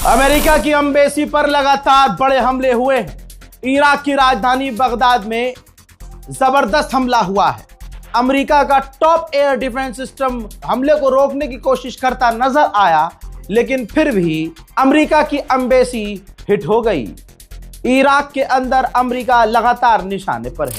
America की embassy पर लगातार बड़े हमले हुए हैं। इराक की राजधानी बगदाद में जबरदस्त हमला हुआ है। अमेरिका का टॉप एयर डिफेंस सिस्टम हमले को रोकने की कोशिश करता नजर आया, लेकिन फिर भी अमेरिका की एम्बेसी हिट हो गई। इराक के अंदर अमेरिका लगातार निशाने पर है।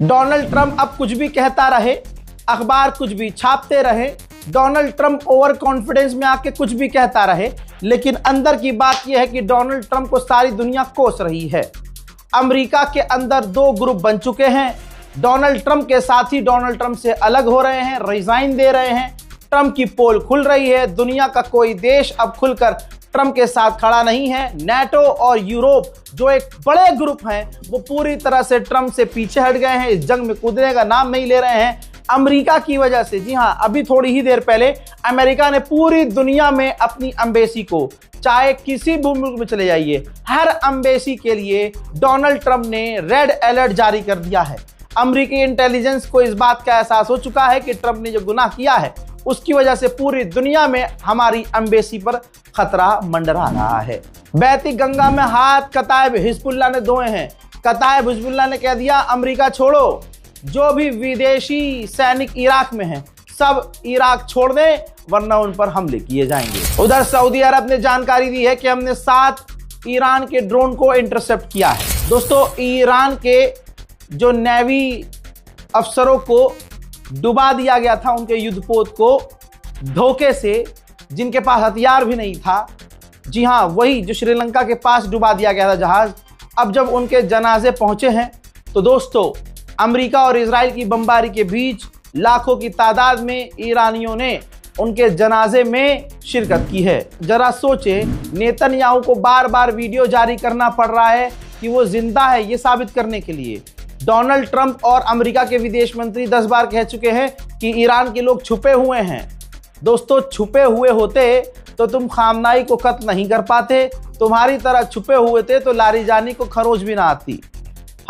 डोनाल्ड ट्रंप अब कुछ भी कहता रहे, अखबार कुछ भी छापते रहे, डोनाल्ड ट्रंप ओवर कॉन्फिडेंस में आके कुछ भी कहता रहे, लेकिन अंदर की बात यह है कि डोनाल्ड ट्रंप को सारी दुनिया कोस रही है। अमेरिका के अंदर दो ग्रुप बन चुके हैं। डोनाल्ड ट्रंप के साथी डोनाल्ड ट्रंप से अलग हो रहे हैं, रिजाइन दे रहे हैं। ट्रंप की पोल खुल रही है। दुनिया का कोई देश अब खुलकर ट्रंप के साथ खड़ा नहीं है। नाटो और यूरोप जो एक बड़े ग्रुप हैं, वो पूरी तरह से ट्रंप से पीछे हट गए हैं, इस जंग में कूदने का नाम नहीं ले रहे हैं अमेरिका की वजह से। जी हां, अभी थोड़ी ही देर पहले अमेरिका ने पूरी दुनिया में अपनी एम्बेसी को, चाहे किसी भी मुल्क में चले जाइए, हर एम्बेसी के लिए डोनाल्ड ट्रंप ने रेड अलर्ट जारी कर दिया है। अमेरिकी इंटेलिजेंस को इस बात का एहसास हो चुका है कि ट्रंप ने जो गुनाह किया है उसकी वजह से पूरी दुनिया में हमारी एम्बेसी पर खतरा मंडरा रहा है। बहती गंगा में हाथ कतायब हिजबुल्लाह ने धोए हैं। कतायब हिजबुल्लाह ने कह दिया अमेरिका छोड़ो, जो भी विदेशी सैनिक इराक में हैं सब इराक छोड़ दें, वरना उन पर हमले किए जाएंगे। उधर सऊदी अरब ने जानकारी दी है कि हमने 7 ईरान के ड्रोन को इंटरसेप्ट किया है। दोस्तों, ईरान के जो नेवी अफसरों को डुबा दिया गया था, उनके युद्धपोत को धोखे से, जिनके पास हथियार भी नहीं था। जी हां, वही जो श्रीलंका के पास डुबा दिया गया था जहाज। अब जब उनके जनाजे पहुंचे हैं तो दोस्तों, अमेरिका और इजराइल की बमबारी के बीच लाखों की तादाद में ईरानियों ने उनके जनाजे में शिरकत की है। जरा सोचे, नेतन्याहू को बार बार वीडियो जारी करना पड़ रहा है कि वो जिंदा है, ये साबित करने के लिए। डोनाल्ड ट्रंप और अमेरिका के विदेश मंत्री 10 बार कह चुके हैं कि ईरान के लोग छुपे हुए हैं। दोस्तों, छुपे हुए होते तो तुम खामनाई को कत्ल नहीं कर पाते। तुम्हारी तरह छुपे हुए थे तो लारीजानी को खरोच भी ना आती।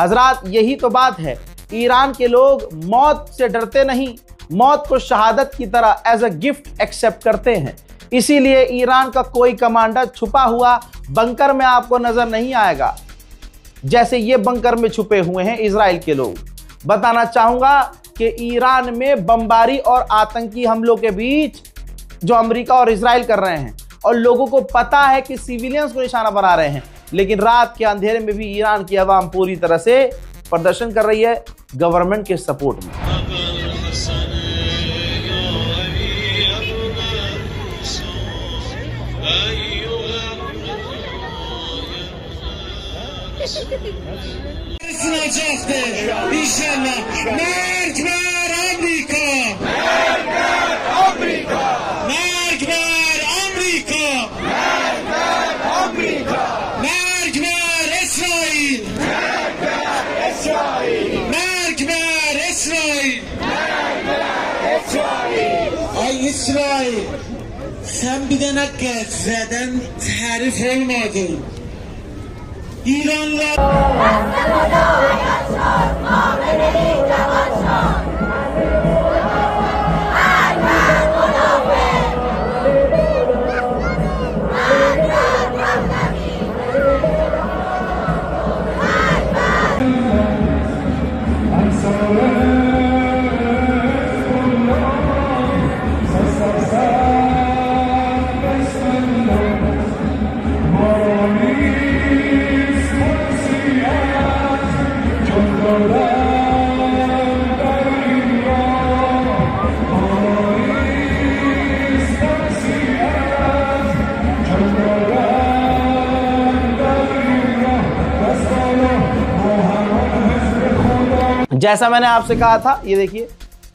हजरात, यही तो बात है। ईरान के लोग मौत से डरते नहीं, मौत को शहादत की तरह एज अ गिफ्ट एक्सेप्ट करते हैं। इसीलिए ईरान का कोई कमांडर छुपा हुआ बंकर में आपको नजर नहीं आएगा, जैसे ये बंकर में छुपे हुए हैं इजराइल के लोग। बताना चाहूंगा कि ईरान में बमबारी और आतंकी हमलों के बीच जो अमेरिका और इजराइल कर रहे हैं, और लोगों को पता है कि सिविलियंस को निशाना बना रहे हैं, लेकिन रात के अंधेरे में भी ईरान की आवाम पूरी तरह से प्रदर्शन कर रही है गवर्नमेंट के सपोर्ट में। İsrail, sen bir tane Gazze'den tarif olmadın. İranlar... जैसा मैंने आपसे कहा था, ये देखिए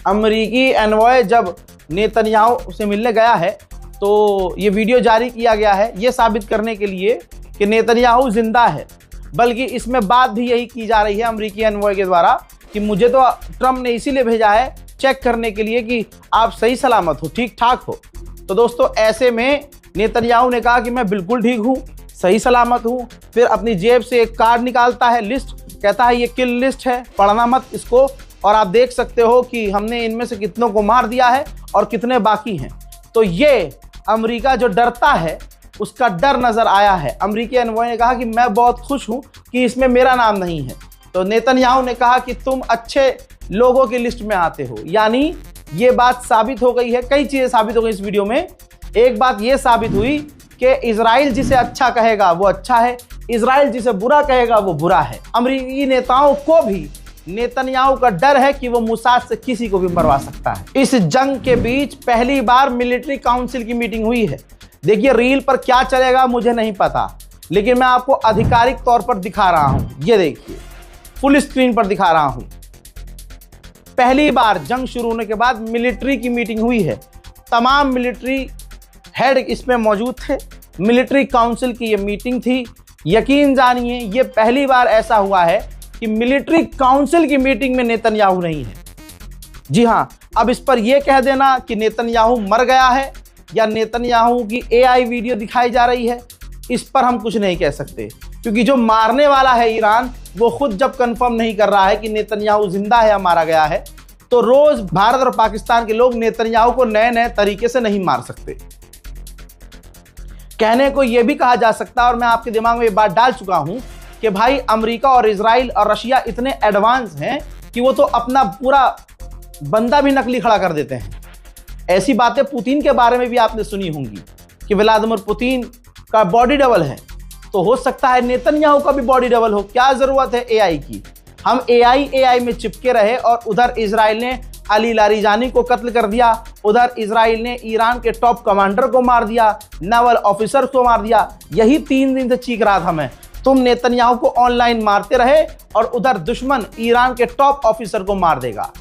अमेरिकी एनवॉय जब नेतन्याहू से मिलने गया है तो ये वीडियो जारी किया गया है ये साबित करने के लिए कि नेतन्याहू जिंदा है। बल्कि इसमें बात भी यही की जा रही है अमेरिकी एनवॉय के द्वारा कि मुझे तो ट्रम्प ने इसीलिए भेजा है चेक करने के लिए कि आप सही सलामत हो, ठीक ठाक हो। तो दोस्तों ऐसे में नेतन्याहू ने कहा कि मैं बिल्कुल ठीक हूँ, सही सलामत हूँ। फिर अपनी जेब से एक कार्ड निकालता है, लिस्ट, कहता है ये किल लिस्ट है, पढ़ना मत इसको, और आप देख सकते हो कि हमने इनमें से कितनों को मार दिया है और कितने बाकी हैं। तो ये अमेरिका जो डरता है उसका डर नजर आया है। अमेरिकी एनवॉय ने कहा कि मैं बहुत खुश हूं कि इसमें मेरा नाम नहीं है। तो नेतन्याहू ने कहा कि तुम अच्छे लोगों की लिस्ट में आते हो। यानी ये बात साबित हो गई है, कई चीजें साबित हो गई इस वीडियो में। एक बात ये साबित हुई कि इजराइल जिसे अच्छा कहेगा वो अच्छा है, इजराइल जिसे बुरा कहेगा वो बुरा है। अमेरिकी नेताओं को भी नेतन्याहू का डर है कि वो मुसाद से किसी को भी मरवा सकता है। इस जंग के बीच पहली बार मिलिट्री काउंसिल की मीटिंग हुई है। देखिए रील पर क्या चलेगा मुझे नहीं पता, लेकिन मैं आपको आधिकारिक तौर पर दिखा रहा हूं। ये देखिए फुल स्क्रीन पर दिखा रहा हूं। पहली बार जंग शुरू होने के बाद मिलिट्री की मीटिंग हुई है। तमाम मिलिट्री हेड इसमें मौजूद थे। मिलिट्री काउंसिल की ये मीटिंग थी। यकीन जानिए ये पहली बार ऐसा हुआ है कि मिलिट्री काउंसिल की मीटिंग में नेतन्याहू नहीं है। जी हां, अब इस पर यह कह देना कि नेतन्याहू मर गया है या नेतन्याहू की एआई वीडियो दिखाई जा रही है, इस पर हम कुछ नहीं कह सकते, क्योंकि जो मारने वाला है ईरान वो खुद जब कंफर्म नहीं कर रहा है कि नेतन्याहू जिंदा है या मारा गया है, तो रोज भारत और पाकिस्तान के लोग नेतन्याहू को नए नए तरीके से नहीं मार सकते। कहने को यह भी कहा जा सकता है, और मैं आपके दिमाग में ये बात डाल चुका हूं कि भाई अमेरिका और इजराइल और रशिया इतने एडवांस हैं कि वो तो अपना पूरा बंदा भी नकली खड़ा कर देते हैं। ऐसी बातें पुतिन के बारे में भी आपने सुनी होंगी कि व्लादिमीर पुतिन का बॉडी डबल है, तो हो सकता है नेतन्याहू का भी बॉडी डबल हो। क्या जरूरत है एआई की? हम एआई में चिपके रहे और उधर इजराइल ने अली लारीजानी को कत्ल कर दिया, उधर इजराइल ने ईरान के टॉप कमांडर को मार दिया, नेवल ऑफिसर को मार दिया। यही 3 दिन से चीख रहा था मैं। तुम नेतन्याहू को ऑनलाइन मारते रहे और उधर दुश्मन ईरान के टॉप ऑफिसर को मार देगा।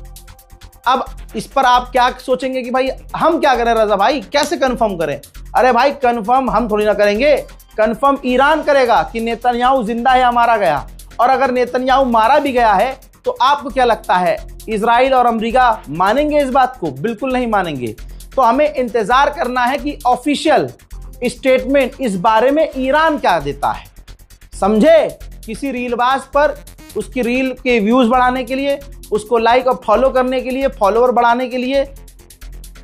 अब इस पर आप क्या सोचेंगे कि भाई हम क्या करें रजा भाई, कैसे कंफर्म करें? अरे भाई कंफर्म हम थोड़ी ना करेंगे, कंफर्म ईरान करेगा कि नेतन्याहू जिंदा है या मारा गया। और अगर नेतन्याहू मारा भी गया है तो आपको क्या लगता है इजराइल और अमेरिका मानेंगे इस बात को? बिल्कुल नहीं मानेंगे। तो हमें इंतजार करना है कि ऑफिशियल स्टेटमेंट इस बारे में ईरान क्या देता है। समझे? किसी रीलबाज पर उसकी रील के व्यूज बढ़ाने के लिए, उसको लाइक और फॉलो करने के लिए, फॉलोवर बढ़ाने के लिए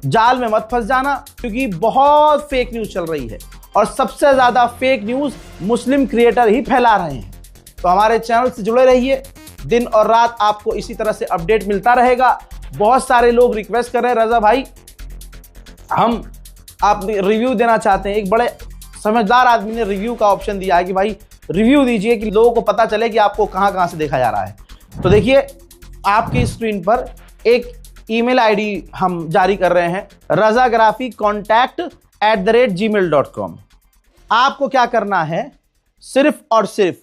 जाल में मत फंस जाना, क्योंकि बहुत फेक न्यूज चल रही है और सबसे ज्यादा फेक न्यूज मुस्लिम क्रिएटर ही फैला रहे हैं। तो हमारे चैनल से जुड़े रहिए, दिन और रात आपको इसी तरह से अपडेट मिलता रहेगा। बहुत सारे लोग रिक्वेस्ट कर रहे हैं रजा भाई हम आप रिव्यू देना चाहते हैं। एक बड़े समझदार आदमी ने रिव्यू का ऑप्शन दिया है कि भाई रिव्यू दीजिए कि लोगों को पता चले कि आपको कहां कहां से देखा जा रहा है। तो देखिए आपकी स्क्रीन पर एक ईमेल आईडी हम जारी कर रहे हैं, razagraficontact@gmail.com। आपको क्या करना है, सिर्फ और सिर्फ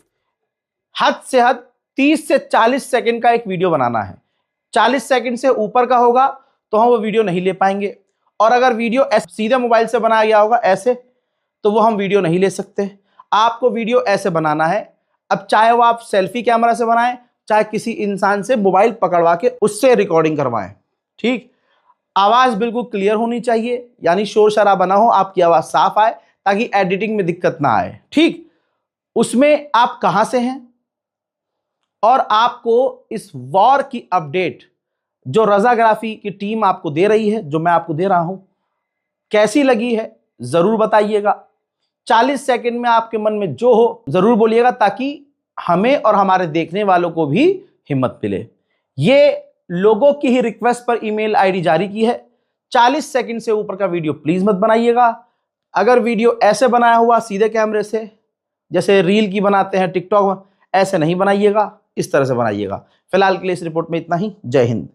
हद से हद 30 से 40 सेकंड का एक वीडियो बनाना है। 40 सेकंड से ऊपर का होगा तो हम वो वीडियो नहीं ले पाएंगे, और अगर वीडियो सीधे मोबाइल से बनाया गया होगा ऐसे, तो वो हम वीडियो नहीं ले सकते। आपको वीडियो ऐसे बनाना है। अब चाहे वो आप सेल्फी कैमरा से बनाएं, चाहे किसी इंसान से मोबाइल पकड़वा के उससे रिकॉर्डिंग करवाएं। ठीक, आवाज बिल्कुल क्लियर होनी चाहिए, यानी शोर शराबा ना हो, आपकी आवाज साफ आए ताकि एडिटिंग में दिक्कत ना आए। ठीक, उसमें आप कहां से हैं और आपको इस वॉर की अपडेट जो रजाग्राफी की टीम आपको दे रही है, जो मैं आपको दे रहा हूं, कैसी लगी है जरूर बताइएगा। 40 सेकंड में आपके मन में जो हो जरूर बोलिएगा, ताकि हमें और हमारे देखने वालों को भी हिम्मत मिले। ये लोगों की ही रिक्वेस्ट पर ईमेल आईडी जारी की है। 40 सेकंड से ऊपर का वीडियो प्लीज मत बनाइएगा। अगर वीडियो ऐसे बनाया हुआ सीधे कैमरे से, जैसे रील की बनाते हैं टिकटॉक में, ऐसे नहीं बनाइएगा, इस तरह से बनाइएगा। फिलहाल के लिए इस रिपोर्ट में इतना ही। जय हिंद।